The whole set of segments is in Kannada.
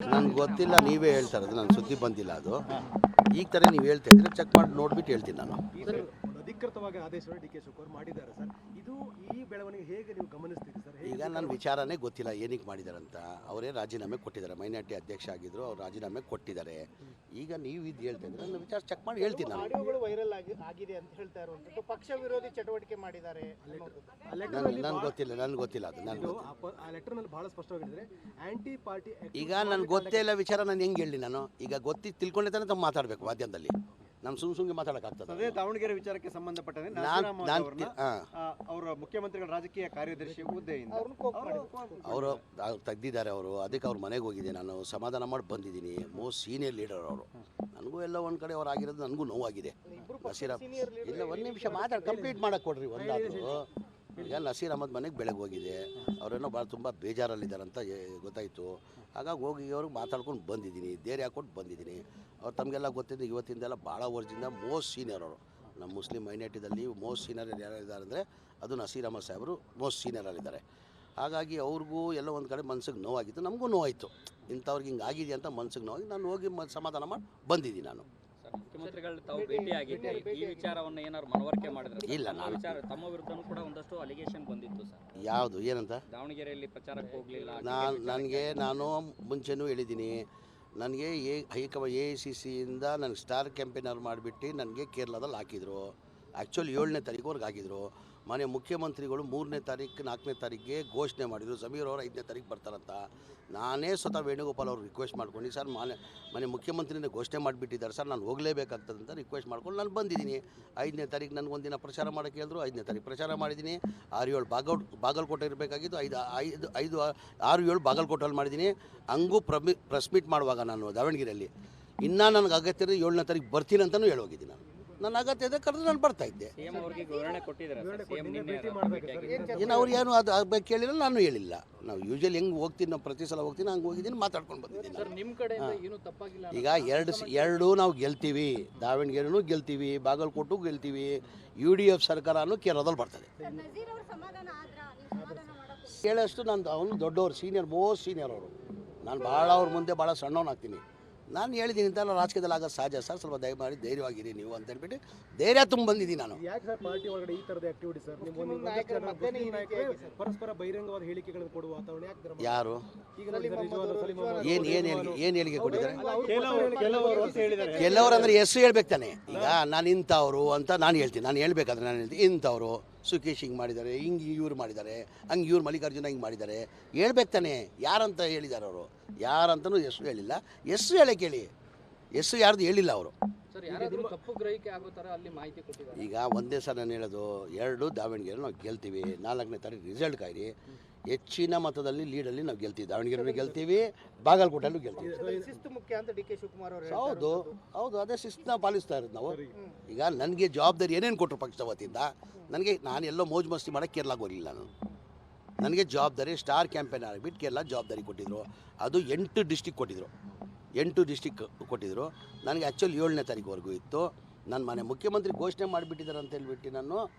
ನನಗೆ ಗೊತ್ತಿಲ್ಲ, ನೀವೇ ಹೇಳ್ತಾ ಇರೋದು, ನನ್ನ ಸುದ್ದಿ ಬಂದಿಲ್ಲ ಅದು. ಈಗ ಥರ ನೀವು ಹೇಳ್ತಾ ಇದ್ರೆ ಚೆಕ್ ಮಾಡಿ ನೋಡ್ಬಿಟ್ಟು ಹೇಳ್ತೀನಿ ನಾನು. ಅಧಿಕೃತವಾಗಿ ಆದೇಶ ಡಿ ಕೆ ಶಿವಕುಮಾರ್ ಮಾಡಿದ್ದಾರೆ ಸರ್. ಇದು ಈ ಬೆಳವಣಿಗೆ ಹೇಗೆ ನೀವು ಗಮನಿಸ್ತೀರಿ ಸರ್? ಈಗ ನನ್ನ ವಿಚಾರನೇ ಗೊತ್ತಿಲ್ಲ ಏನಕ್ಕೆ ಮಾಡಿದ್ದಾರೆ ಅಂತ. ಅವರೇ ರಾಜೀನಾಮೆ ಕೊಟ್ಟಿದ್ದಾರೆ, ಮೈನಾರಿಟಿ ಅಧ್ಯಕ್ಷ ಆಗಿದ್ರು, ಅವ್ರು ರಾಜೀನಾಮೆ ಕೊಟ್ಟಿದ್ದಾರೆ. ಈಗ ನೀವು ಇದು ಹೇಳ್ತಾ ಇದ್ರೆ ನನ್ನ ವಿಚಾರ ಚೆಕ್ ಮಾಡಿ ಹೇಳ್ತೀನಿ ನಾನು. ಆಡಿಯೋಗಳು ವೈರಲ್ ಆಗಿದೆ ಅಂತ ಹೇಳ್ತಾ ಇರುವಂಥದ್ದು ಪಕ್ಷ ವಿರೋಧಿ ಚಟುವಟಿಕೆ ಮಾಡಿದ್ದಾರೆ. ನನಗೆ ಗೊತ್ತಿಲ್ಲ ಅದು. ಆ ಲೆಟರ್ನಲ್ಲಿ ಬಹಳ ಸ್ಪಷ್ಟವಾಗಿದ್ರೆ ಆಂಟಿ ಪಾರ್ಟಿ. ಈಗ ನನಗೆ ಗೊತ್ತೇ ಇಲ್ಲ ವಿಚಾರ, ನಾನು ಹೆಂಗೆ ಹೇಳಿ ನಾನು ಈಗ ತಿಳ್ಕೊಂಡೆ ತಾನೇ ತಮ್ಮ ಮಾತಾಡಬೇಕು ಮಾಧ್ಯಮದಲ್ಲಿ. ನಾನು ಸುಮ್ಗೆ ಮಾತಾಡೋಕ್ಕಾಗ್ತದೆ? ಅದೇ ದಾವಣಗೆರೆ ವಿಚಾರಕ್ಕೆ ಸಂಬಂಧಪಟ್ಟಂತೆ ಅವರ ಮುಖ್ಯಮಂತ್ರಿಗಳ ರಾಜಕೀಯ ಕಾರ್ಯದರ್ಶಿ ಹುದ್ದೆಯಿಂದ ಅವರು ತೆಗ್ದಿದ್ದಾರೆ. ಅವರು ಅದಕ್ಕೆ ಅವ್ರ ಮನೆಗೆ ಹೋಗಿದ್ದೆ, ನಾನು ಸಮಾಧಾನ ಮಾಡಿ ಬಂದಿದ್ದೀನಿ. ಮೋಸ್ಟ್ ಸೀನಿಯರ್ ಲೀಡರ್ ಅವರು. ನನಗೂ ಎಲ್ಲ ಒಂದು ಕಡೆ ಅವ್ರು ಆಗಿರೋದು ನನಗೂ ನೋವಾಗಿದೆ. ನಸೀರ್ ಇಲ್ಲ, ಒಂದು ನಿಮಿಷ ಕಂಪ್ಲೀಟ್ ಮಾಡಕ್ಕೆ ಕೊಡ್ರಿ ಒಂದಾದರೂ. ಈಗ ನಸೀರ್ ಅಹಮದ್ ಮನೆಗೆ ಬೆಳಗ್ಗೆ ಹೋಗಿದೆ, ಅವರೇನೋ ಭಾಳ ತುಂಬ ಬೇಜಾರಲ್ಲಿದ್ದಾರಂತ ಗೊತ್ತಾಯಿತು. ಹಾಗಾಗಿ ಹೋಗಿ ಅವ್ರಿಗೆ ಮಾತಾಡ್ಕೊಂಡು ಬಂದಿದ್ದೀನಿ, ಧೈರ್ಯ ಹಾಕ್ಕೊಂಡು ಬಂದಿದ್ದೀನಿ. ಅವ್ರು ತಮಗೆಲ್ಲ ಗೊತ್ತಿದ್ದು ಇವತ್ತಿಂದೆಲ್ಲ ಭಾಳ ವರ್ಷದಿಂದ ಮೋಸ್ಟ್ ಸೀನಿಯರ್ ಅವರು. ನಮ್ಮ ಮುಸ್ಲಿಂ ಮೈನಾರಿಟಿದಲ್ಲಿ ಮೋಸ್ಟ್ ಸೀನಿಯರ್ ಯಾರಿದ್ದಾರೆ ಅಂದರೆ ಅದು ನಸೀರ್ ಅಹಮದ್ ಸಾಹೇಬರು ಮೋಸ್ಟ್ ಸೀನಿಯರಲ್ಲಿದ್ದಾರೆ. ಹಾಗಾಗಿ ಅವ್ರಿಗೂ ಎಲ್ಲ ಒಂದು ಕಡೆ ಮನ್ಸಿಗೆ ನೋವಾಗಿತ್ತು, ನಮಗೂ ನೋವಾಯಿತು. ಇಂಥವ್ರಿಗೆ ಹಿಂಗೆ ಆಗಿದೆ ಅಂತ ಮನ್ಸಿಗೆ ನೋವಾಗಿ ನಾನು ಹೋಗಿ ಸಮಾಧಾನ ಮಾಡಿ ಬಂದಿದ್ದೀನಿ ನಾನು. ಮುಖ್ಯಮಂತ್ರಿಗಳು ತಾವು ಭೇಟಿಯಾಗಿದ್ದೆ, ಈ ವಿಚಾರವನ್ನು ಏನಾದ್ರು ಮನವರಿಕೆ ಮಾಡಿದ್ರೆ? ಇಲ್ಲ, ನಾನು ತಮ್ಮ ವಿರುದ್ಧನೂ ಕೂಡ ಒಂದಷ್ಟು ಅಲಿಗೇಷನ್ ಬಂದಿತ್ತು ಸರ್. ಯಾವುದು ಏನಂತ? ದಾವಣಗೆರೆಯಲ್ಲಿ ಪ್ರಚಾರಕ್ಕೆ ಹೋಗಲಿಲ್ಲ. ನಾನು ಮುಂಚೆನೂ ಹೇಳಿದ್ದೀನಿ, ನನಗೆ AICCಯಿಂದ ನನಗೆ ಸ್ಟಾರ್ ಕ್ಯಾಂಪೇನರ್ ಮಾಡಿಬಿಟ್ಟು ನನಗೆ ಕೇರಳದಲ್ಲಿ ಹಾಕಿದರು. ಆ್ಯಕ್ಚುಲಿ 7ನೇ ತಾರೀಕುವರೆಗೆ ಆಗಿದ್ರು. ಮನೆ ಮುಖ್ಯಮಂತ್ರಿಗಳು 3ನೇ ತಾರೀಕು 4ನೇ ತಾರೀಕಿಗೆ ಘೋಷಣೆ ಮಾಡಿದರು. ಸಮೀರ್ ಅವರು 5ನೇ ತಾರೀಕು ಬರ್ತಾರಂತ. ನಾನೇ ಸ್ವತಃ ವೇಣುಗೋಪಾಲ್ ಅವ್ರು ರಿಕ್ವೆಸ್ಟ್ ಮಾಡ್ಕೊಂಡು, ಸರ್ ಮನೆ ಮುಖ್ಯಮಂತ್ರಿನೇ ಘೋಷಣೆ ಮಾಡಿಬಿಟ್ಟಿದ್ದಾರೆ ಸರ್, ನಾನು ಹೋಗಲೇಬೇಕಾಗ್ತದೆ ಅಂತ ರಿಕ್ವೆಸ್ಟ್ ಮಾಡ್ಕೊಂಡು ನಾನು ಬಂದಿದ್ದೀನಿ. 5ನೇ ತಾರೀಕು ನನಗೊಂದಿನ ಪ್ರಚಾರ ಮಾಡೋಕ್ಕೆ ಹೇಳಿದ್ರು. 5ನೇ ತಾರೀಕು ಪ್ರಚಾರ ಮಾಡಿದ್ದೀನಿ. 6-7 ಬಾಗಲಕೋಟೆ ಇರಬೇಕಾಗಿದ್ದು 6-7 ಬಾಗಲಕೋಟೆಯಲ್ಲಿ ಮಾಡಿದ್ದೀನಿ. ಹಂಗೂ ಪ್ರೆಸ್ ಮೀಟ್ ಮಾಡುವಾಗ ನಾನು ದಾವಣಗೆರೆಯಲ್ಲಿ ಇನ್ನೂ ನನಗೆ ಅಗತ್ಯ ಇರೋದು 7ನೇ ತಾರೀಕು ಬರ್ತೀನಿ ಅಂತಲೂ ಹೇಳೋಗಿದ್ದೀನಿ. ನನ್ನ ಅಗತ್ಯ ಇದೆ, ಕರೆದು ನಾನು ಬರ್ತಾಯಿದ್ದೆ. ಏನು ಅವ್ರು ಏನು ಅದು ಕೇಳಿಲ್ಲ, ನಾನು ಹೇಳಿಲ್ಲ. ನಾವು ಯೂಶಲಿ ಹೆಂಗೆ ಹೋಗ್ತೀನಿ, ನಾವು ಪ್ರತಿ ಸಲ ಹೋಗ್ತೀನಿ, ಹಂಗೆ ಹೋಗಿದ್ದೀನಿ, ಮಾತಾಡ್ಕೊಂಡು ಬಂದಿದ್ದೀನಿ. ನಿಮ್ಮ ಕಡೆಯಿಂದ ಏನು ತಪ್ಪಾಗಿಲ್ಲ. ಈಗ ಎರಡು ನಾವು ಗೆಲ್ತೀವಿ, ದಾವಣಗೆರೆನೂ ಗೆಲ್ತೀವಿ, ಬಾಗಲಕೋಟು ಗೆಲ್ತೀವಿ. UDF ಸರ್ಕಾರನೂ ಕೇರಳದಲ್ಲಿ ಬರ್ತದೆ. ಕೇಳೋಷ್ಟು ನಾನು ಅವನು ದೊಡ್ಡವರು, ಸೀನಿಯರ್, ಮೋಸ್ಟ್ ಸೀನಿಯರ್ ಅವರು. ನಾನು ಭಾಳ ಅವ್ರ ಮುಂದೆ ಭಾಳ ಸಣ್ಣವನಾಗ್ತೀನಿ. ನಾನು ಹೇಳಿದ್ದೀನಿ ಇಂತೆಲ್ಲ ರಾಜಕೀಯದಲ್ಲಿ ಆಗೋದು ಸಹಜ ಸರ್, ಸ್ವಲ್ಪ ದಯಮಾಡಿ ಧೈರ್ಯವಾಗಿರಿ ನೀವು ಅಂತ ಹೇಳ್ಬಿಟ್ಟು ಧೈರ್ಯ ತುಂಬ ಬಂದಿದ್ದೀನಿ ನಾನು. ಯಾಕೆ ಸರ್ ಪಾರ್ಟಿ ಒಳಗಡೆ ಈ ಥರದ ಆಕ್ಟಿವಿಟಿ ಸರ್? ಪರಸ್ಪರ ಬಹಿರಂಗವಾದ ಹೇಳಿಕೆಗಳನ್ನು ಕೊಡುವ ವಾತಾವರಣ ಯಾಕೆ? ಯಾರು ಏನು ಹೇಳಿಕೆ ಕೊಟ್ಟಿದ್ದಾರೆ? ಕೆಲವರು ಅಂದರೆ ಹೆಸರು ಹೇಳ್ಬೇಕು ತಾನೆ. ಈಗ ನಾನು ಇಂಥವ್ರು ಅಂತ ನಾನು ಹೇಳ್ತೀನಿ. ನಾನು ಹೇಳ್ಬೇಕಾದ್ರೆ ನಾನು ಹೇಳ್ತೀನಿ ಇಂಥವ್ರು ಸುಖೇಶ್ ಹಿಂಗೆ ಮಾಡಿದ್ದಾರೆ, ಹಿಂಗೆ ಇವ್ರು ಮಾಡಿದ್ದಾರೆ, ಹಂಗೆ ಇವ್ರು ಮಲ್ಲಿಕಾರ್ಜುನ ಹಿಂಗೆ ಮಾಡಿದ್ದಾರೆ ಹೇಳ್ಬೇಕು ತಾನೆ. ಯಾರಂತ ಹೇಳಿದ್ದಾರೆ ಅವರು? ಯಾರಂತನೂ ಹೆಸರು ಹೇಳಿಲ್ಲ. ಹೆಸರು ಹೇಳಕ್ಕೆ ಹೇಳಿ, ಹೆಸರು ಯಾರ್ದು ಹೇಳಿಲ್ಲ ಅವರು. ಈಗ ಒಂದೇ ಸಲ ನಾನು ಹೇಳೋದು, 2 ದಾವಣಗೆರೆ ನಾವು ಗೆಲ್ತೀವಿ. 4ನೇ ತಾರೀಕು ರಿಸಲ್ಟ್ ಕಾಯಿರಿ. ಹೆಚ್ಚಿನ ಮತದಲ್ಲಿ ಲೀಡಲ್ಲಿ ನಾವು ಗೆಲ್ತೀವಿ. ದಾವಣಗೆರೆಯಲ್ಲಿ ಗೆಲ್ತೀವಿ, ಬಾಗಲಕೋಟೆಲ್ಲೂ ಗೆಲ್ತೀವಿ. ಶಿಸ್ತು ಮುಖ್ಯ ಅಂತ ಡಿ ಕೆ ಶಿವಕುಮಾರ್ ಅವರು. ಹೌದು, ಅದೇ ಶಿಸ್ತನ್ನ ಪಾಲಿಸ್ತಾ ಇರೋದು ನಾವು. ಈಗ ನನಗೆ ಜವಾಬ್ದಾರಿ ಏನೇನು ಕೊಟ್ಟರು ಪಕ್ಷದ ವತಿಯಿಂದ? ನಾನು ಎಲ್ಲೋ ಮೋಜು ಮಸ್ತಿ ಮಾಡೋಕ್ಕೆ ಕೇರಳಕ್ಕೆ ಹೋಗಲಿಲ್ಲ. ನನಗೆ ಜವಾಬ್ದಾರಿ ಸ್ಟಾರ್ ಕ್ಯಾಂಪೇನ್ ಆಗಿಬಿಟ್ಟು ಕೇರಳ ಜವಾಬ್ದಾರಿ ಕೊಟ್ಟಿದ್ದರು. ಅದು 8 ಡಿಸ್ಟಿಕ್ ಕೊಟ್ಟಿದ್ದರು. 8 ಡಿಸ್ಟಿಕ್ ಕೊಟ್ಟಿದ್ದರು. ನನಗೆ ಆ್ಯಕ್ಚುಲಿ 7ನೇ ತಾರೀಕುವರೆಗೂ ಇತ್ತು. ನನ್ನ ಮನೆ ಮುಖ್ಯಮಂತ್ರಿ ಘೋಷಣೆ ಮಾಡಿಬಿಟ್ಟಿದ್ದಾರೆ ಅಂತ ಹೇಳ್ಬಿಟ್ಟು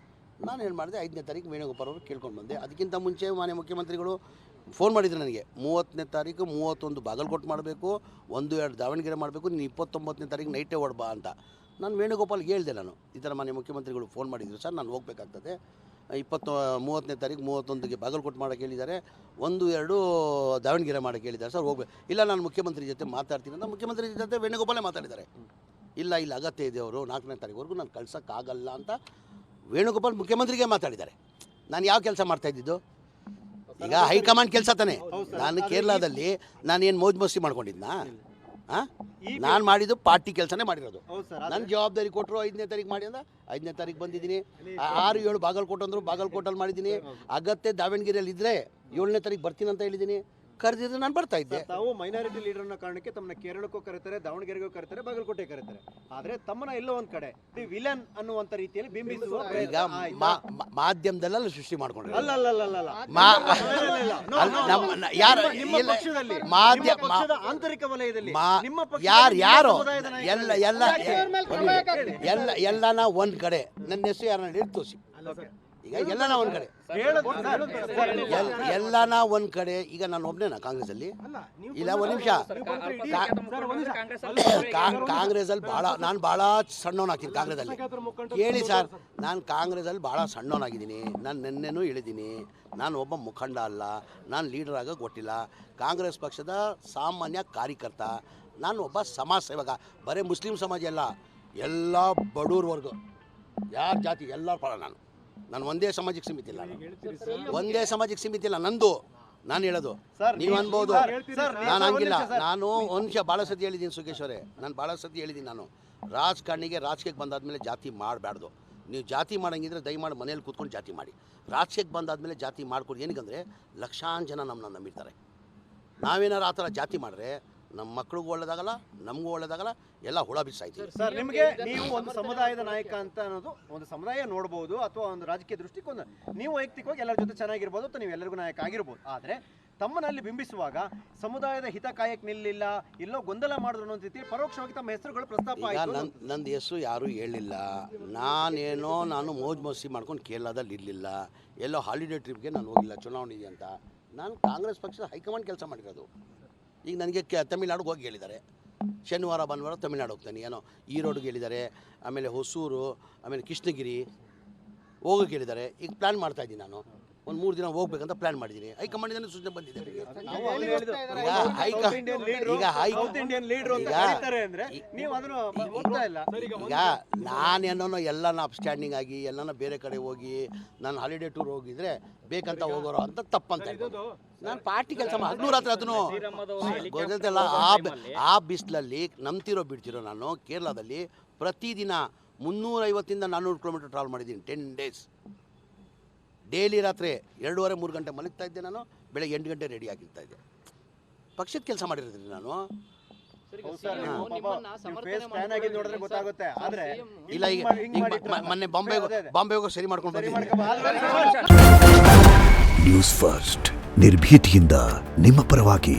ನಾನು ಏನು ಮಾಡಿದೆ, 5ನೇ ತಾರೀಕು ವೇಣುಗೋಪಾಲ್ ಅವರು ಕೇಳ್ಕೊಂಡು ಬಂದೆ. ಅದಕ್ಕಿಂತ ಮುಂಚೆ ಮನೆ ಮುಖ್ಯಮಂತ್ರಿಗಳು ಫೋನ್ ಮಾಡಿದ್ರು ನನಗೆ, 30ನೇ ತಾರೀಕು 31 ಬಾಗಲಕೋಟೆ ಮಾಡಬೇಕು, 1-2 ದಾವಣಗೆರೆ ಮಾಡಬೇಕು, ನೀನು 29ನೇ ತಾರೀಕು ನೈಟೇ ಹೊಡ್ಬಾ ಅಂತ. ನಾನು ವೇಣುಗೋಪಾಲ್ಗೆ ಹೇಳಿದೆ, ನಾನು ಈ ಥರ ಮನೆ ಮುಖ್ಯಮಂತ್ರಿಗಳು ಫೋನ್ ಮಾಡಿದ್ರು ಸರ್, ನಾನು ಹೋಗಬೇಕಾಗ್ತದೆ, 30ನೇ ತಾರೀಕು 31ಗೆ ಬಾಗಲಕೋಟೆ ಮಾಡೋಕ್ಕೆ ಹೇಳಿದ್ದಾರೆ, 1-2 ದಾವಣಗೆರೆ ಮಾಡೋಕ್ಕೆ ಹೇಳಿದ್ದಾರೆ ಸರ್, ಹೋಗ್ಬೇಕು. ಇಲ್ಲ, ನಾನು ಮುಖ್ಯಮಂತ್ರಿ ಜೊತೆ ಮಾತಾಡ್ತೀನಿ ಅಂತ ಮುಖ್ಯಮಂತ್ರಿ ಜೊತೆ ವೇಣುಗೋಪಾಲೇ ಮಾತಾಡಿದ್ದಾರೆ. ಇಲ್ಲ ಅಗತ್ಯ ಇದೆ, ಅವರು 4ನೇ ತಾರೀಕುವರೆಗೂ ನಾನು ಕಳ್ಸೋಕ್ಕಾಗಲ್ಲ ಅಂತ ವೇಣುಗೋಪಾಲ್ ಮುಖ್ಯಮಂತ್ರಿಗೆ ಮಾತಾಡಿದ್ದಾರೆ. ನಾನು ಯಾವ ಕೆಲಸ ಮಾಡ್ತಾಯಿದ್ದಿದ್ದು? ಈಗ ಹೈಕಮಾಂಡ್ ಕೆಲಸ ತಾನೆ. ನಾನು ಕೇರಳದಲ್ಲಿ ನಾನೇನು ಮೋಜು ಮಸ್ತಿ ಮಾಡ್ಕೊಂಡಿದ್ನಾ? ನಾನು ಮಾಡಿದ್ದು ಪಾರ್ಟಿ ಕೆಲಸನೇ ಮಾಡಿರೋದು. ನನ್ನ ಜವಾಬ್ದಾರಿ ಕೊಟ್ಟರು 5ನೇ ತಾರೀಕು ಮಾಡಿ ಅಂದ್ರೆ 5ನೇ ತಾರೀಕು ಬಂದಿದ್ದೀನಿ. 6-7 ಬಾಗಲಕೋಟೆ ಅಂದರು, ಬಾಗಲಕೋಟಲ್ಲಿ ಮಾಡಿದ್ದೀನಿ. ಅಗತ್ಯ ದಾವಣಗೆರೆಯಲ್ಲಿ ಇದ್ದರೆ 7ನೇ ತಾರೀಕು ಬರ್ತೀನಿ ಅಂತ ಹೇಳಿದ್ದೀನಿ. ಕರೆದಿದ್ರೆ ನಾನು ಬರ್ತಾ ಇದ್ದೆ. ತಾವು ಮೈನಾರಿಟಿ ಲೀಡರ್ ಅನ್ನೋ ಕಾರಣಕ್ಕೆ ತಮ್ಮನ್ನ ಕೇರಳಕ್ಕೂ ಕರೀತಾರೆ, ದಾವಣಗೆರೆಗೂ ಕರೀತಾರೆ, ಬಾಗಲಕೋಟೆ ಕರೀತಾರೆ. ಆದ್ರೆ ತಮ್ಮನ್ನ ಎಲ್ಲೋ ಒಂದ್ ಕಡೆ ದಿ ವಿಲನ್ ಅನ್ನುವಂತ ರೀತಿಯಲ್ಲಿ ಬಿಂಬಿಸುವ ಈಗ ಮಾಧ್ಯಮದಲ್ಲೆಲ್ಲ ಸೃಷ್ಟಿ ಮಾಡ್ಕೊಂಡ್ರೆ ಆಂತರಿಕ ವಲಯದಲ್ಲಿ ಯಾರು ಎಲ್ಲ ಒಂದ್ ಕಡೆ ನನ್ನ ಹೆಸರು ಯಾರನ್ನ ತೋರಿಸಿ. ಈಗ ಎಲ್ಲನ ಒಂದು ಕಡೆ ಎಲ್ಲನ ಒಂದು ಕಡೆ ಈಗ ನಾನು ಒಬ್ಬನೇನಾ ಕಾಂಗ್ರೆಸ್ಸಲ್ಲಿ ಅಲ್ಲ ನೀವು ಇಲ್ಲ ಒಂದು ನಿಮಿಷ ಕಾಂಗ್ರೆಸ್ಸಲ್ಲಿ ಭಾಳ ನಾನು ಭಾಳ ಸಣ್ಣವನಾಗ್ತೀನಿ ಕಾಂಗ್ರೆಸ್ಸಲ್ಲಿ ಕೇಳಿ ಸರ್ ನಾನು ಕಾಂಗ್ರೆಸ್ಸಲ್ಲಿ ಭಾಳ ಸಣ್ಣವನಾಗಿದ್ದೀನಿ ನಾನು ನೆನ್ನೆನೂ ಹೇಳಿದ್ದೀನಿ ನಾನು ಒಬ್ಬ ಮುಖಂಡ ಅಲ್ಲ ನಾನು ಲೀಡರ್ ಆಗೋಕ್ಕೆ ಗೊತ್ತಿಲ್ಲ ಕಾಂಗ್ರೆಸ್ ಪಕ್ಷದ ಸಾಮಾನ್ಯ ಕಾರ್ಯಕರ್ತ ನಾನು ಒಬ್ಬ ಸಮಾಜ ಸೇವಕ ಬರೀ ಮುಸ್ಲಿಂ ಸಮಾಜ ಅಲ್ಲ ಎಲ್ಲ ಬಡವ್ರ ವರ್ಗ ಯಾರ ಜಾತಿ ಎಲ್ಲರ ಪರ ನಾನು ಒಂದೇ ಸಮಾಜಕ್ಕೆ ಸೀಮಿತ ಇಲ್ಲ ಒಂದೇ ಸಮಾಜಕ್ಕೆ ಸೀಮಿತ ಇಲ್ಲ ನಂದು ನಾನು ಹೇಳೋದು ನೀವು ಅನ್ಬೋದು ನಾನು ಹಂಗಿಲ್ಲ ನಾನು ಒಂದು ನಿಮಿಷ ಭಾಳ ಸತಿ ಹೇಳಿದ್ದೀನಿ ಸುಖೇಶ್ ಅವರೇ ನಾನು ಭಾಳ ಸತಿ ಹೇಳಿದ್ದೀನಿ ನಾನು ರಾಜಕೀಯಕ್ಕೆ ಬಂದಾದ್ಮೇಲೆ ಜಾತಿ ಮಾಡಬಾರ್ದು ನೀವು ಜಾತಿ ಮಾಡೋಂಗಿದ್ರೆ ದಯಮಾಡಿ ಮನೇಲಿ ಕೂತ್ಕೊಂಡು ಜಾತಿ ಮಾಡಿ ರಾಜಕೀಯಕ್ಕೆ ಬಂದಾದ್ಮೇಲೆ ಜಾತಿ ಮಾಡ್ಕೊಡಿ ಏನಕ್ಕಂದರೆ ಲಕ್ಷಾಂತರ ಜನ ನಮ್ಮನ್ನ ನಂಬಿರ್ತಾರೆ ನಾವೇನಾರು ಆ ಥರ ಜಾತಿ ಮಾಡಿದ್ರೆ ನಮ್ಮ ಮಕ್ಳಿಗೂ ಒಳ್ಳೇದಾಗಲ್ಲ ನಮಗೂ ಒಳ್ಳೇದಾಗಲ್ಲ ಎಲ್ಲ ಹುಳ ಬಿಸಾಯ್ತೀವಿ ಸರ್ ನಿಮಗೆ ನೀವು ಒಂದು ಸಮುದಾಯದ ನಾಯಕ ಅಂತ ಅನ್ನೋದು ಒಂದು ಸಮುದಾಯ ನೋಡ್ಬೋದು ಅಥವಾ ಒಂದು ರಾಜಕೀಯ ದೃಷ್ಟಿಕೋನ ನೀವು ವೈಯಕ್ತಿಕವಾಗಿ ಎಲ್ಲರ ಜೊತೆ ಚೆನ್ನಾಗಿರ್ಬೋದು ಅಥವಾ ನೀವು ಎಲ್ಲರಿಗೂ ನಾಯಕ ಆಗಿರ್ಬೋದು ಆದರೆ ತಮ್ಮನಲ್ಲಿ ಬಿಂಬಿಸುವಾಗ ಸಮುದಾಯದ ಹಿತ ಕಾಯಕ್ಕೆ ನಿಲ್ಲಿಲ್ಲ ಎಲ್ಲೋ ಗೊಂದಲ ಮಾಡಿದ್ರು ಅನ್ನೋ ರೀತಿ ಪರೋಕ್ಷವಾಗಿ ತಮ್ಮ ಹೆಸರುಗಳು ಪ್ರಸ್ತಾಪ ಈಗ ಆಯಿತು. ನಂದು ಹೆಸರು ಯಾರೂ ಹೇಳಿಲ್ಲ ನಾನು ಮೋಜ್ ಮಸ್ತಿ ಮಾಡ್ಕೊಂಡು ಕೇರಳದಲ್ಲಿ ಇರಲಿಲ್ಲ ಎಲ್ಲೋ ಹಾಲಿಡೇ ಟ್ರಿಪ್ಗೆ ನಾನು ಹೋಗಿಲ್ಲ ಚುನಾವಣೆ ಇದೆ ಅಂತ ನಾನು ಕಾಂಗ್ರೆಸ್ ಪಕ್ಷದ ಹೈಕಮಾಂಡ್ ಕೆಲಸ ಮಾಡಿರೋದು ಈಗ ನನಗೆ ತಮಿಳ್ನಾಡಿಗೆ ಹೋಗಿ ಹೇಳಿದ್ದಾರೆ ಶನಿವಾರ ಭಾನುವಾರ ತಮಿಳ್ನಾಡು ಹೋಗ್ತಾನೆ ಏನೋ ಈರೋಡ್ಗೆ ಹೇಳಿದ್ದಾರೆ ಆಮೇಲೆ ಹೊಸೂರು ಆಮೇಲೆ ಕೃಷ್ಣಗಿರಿ ಹೋಗೋಕೆ ಹೇಳಿದ್ದಾರೆ ಈಗ ಪ್ಲ್ಯಾನ್ ಮಾಡ್ತಾಯಿದ್ದೀನಿ ನಾನು ಒಂದು 3 ದಿನ ಹೋಗ್ಬೇಕಂತ ಪ್ಲ್ಯಾನ್ ಮಾಡಿದ್ದೀನಿ ಹೈಕಮಾಂಡಿಂದ ಸೂಚನೆ ಬಂದಿದೆ ನಾವು ಅಲ್ಲಿ ಹೇಳಿದ್ದು, ಈಗ South Indian leader, ಈಗ South Indian leader ಅಂತ ಕರೀತಾರೆ ಅಂದ್ರೆ ನೀವು ಅದನ್ನು ಒಪ್ತಾ ಇಲ್ಲ. ಈಗ ನಾನೇನೋ ಎಲ್ಲನ ಅಪ್ಸ್ಟ್ಯಾಂಡಿಂಗ್ ಆಗಿ ಎಲ್ಲನ ಬೇರೆ ಕಡೆ ಹೋಗಿ ನಾನು ಹಾಲಿಡೇ ಟೂರ್ ಹೋಗಿದ್ರೆ ಬೇಕಂತ ಹೋಗೋರು ಅಂತ ತಪ್ಪಂತ ನಾನು ಪಾರ್ಟಿ ಕೆಲಸ ಹದಿನೂರು ಹತ್ರ ಅದನ್ನು ಗೊತ್ತಲ್ಲ ಆ ಬಿಸಿಲಲ್ಲಿ ನಂಬ್ತಿರೋ ಬಿಡ್ತಿರೋ ನಾನು ಕೇರಳದಲ್ಲಿ ಪ್ರತಿದಿನ 350 400 ಕಿಲೋಮೀಟರ್ ಟ್ರಾವೆಲ್ ಮಾಡಿದ್ದೀನಿ 10 days ಡೈಲಿ ರಾತ್ರಿ 2:30-3 ಗಂಟೆ ಮಲಗ್ತಾ ಇದ್ದೆ ನಾನು ಬೆಳಗ್ಗೆ 8 ಗಂಟೆ ರೆಡಿ ಆಗಿರ್ತಾ ಇದ್ದೆ ಪಕ್ಷದ ಕೆಲಸ ಮಾಡಿರ್ತೀನಿ ನಾನು ನೋಡಿದ್ರೆ ಗೊತ್ತಾಗುತ್ತೆ ಆದ್ರೆ ಇಲ್ಲ ಈಗ ಮೊನ್ನೆ ಬಾಂಬೆ ಹೋಗೋ ಸರಿ ಮಾಡ್ಕೊಂಡು ಬಂದಿದ್ದೀನಿ ನ್ಯೂಸ್ ಫಸ್ಟ್ ನಿರ್ಭೀತಿಯಿಂದ ನಿಮ್ಮ ಪರವಾಗಿ.